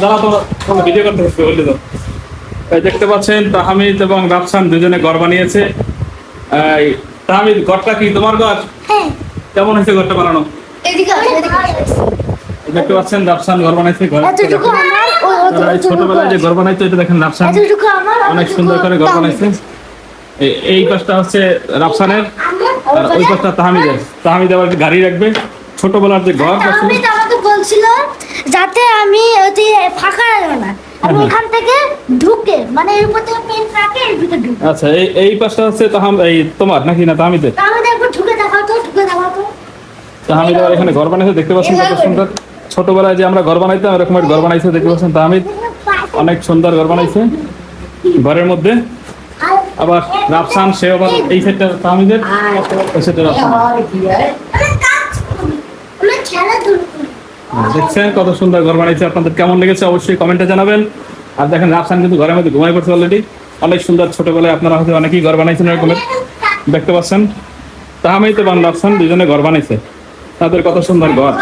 দাঁড়া তোমার ভিডিও করতে হবে বলে দাও। এই দেখতে পাচ্ছেন তাহমিদ এবং রাফসান দুজনে ঘর বানিয়েছে। এই তাহমিদ, ঘরটা কি তোমার ঘর? হ্যাঁ, কেমন হয়েছে ঘরটা বানানো? এদিকে আসো, এদিকে আসো। দেখতে পাচ্ছেন রাফসান ঘর বানাইছে। এতটুকু আমার, এই ছোটবেলায় যে ঘর বানাইতো এটা দেখেন রাফসান এতটুকু আমার, অনেক সুন্দর করে ঘর বানাইছে। এই পাশটা হচ্ছে রাফসানের আর ওই পাশটা তাহমিদের। তাহমিদ আবার গাড়ি রাখবে। ছোটবেলার যে ঘর ছিল আমি তো আমাকে বলছিল যাতে আমি ওই ফাঁকা রাখবো না, আমি হ্যাঁ। এখান থেকে ঢুকে মানে এর উপর থেকে পেন রাখে এর ভিতরে ঢুকে। আচ্ছা, এই পাশটা হচ্ছে এই তোমার নাকি না তাহমিদের? আমি দেখবো ঢুকে দেখাও তো, ঢুকে দেখাও তো। তাহমিদ আবার এখানে ঘর বানাইছে, দেখতে পাচ্ছেন কত সুন্দর। ছোটবেলায় যে আমরা ঘর বানাইতাম এরকম ঘর বানাইছে, দেখতে পাচ্ছেন তাহমিদ অনেক সুন্দর ঘর বানাইছে ঘরের মধ্যে। আবার রাফসান সে আবার এই সাইডটা তাহমিদের, ওই সাইডটা রাফসান। আমরা খেলাধুলো করি। দেখছেন কত সুন্দর ঘর বানাইছে। আপনাদের কেমন লেগেছে অবশ্যই কমেন্টে জানাবেন। আর দেখেন রাফসান কিন্তু ঘরের মধ্যে ঘুমাই পড়ছে অলরেডি। অনেক সুন্দর, ছোটবেলায় আপনারা হয়তো অনেকেই ঘর বানাইছেন এরকমের। দেখতে পাচ্ছেন তাহমিদ এবং রাফসান দুজনে ঘর বানাইছে, তাদের কত সুন্দর ঘর।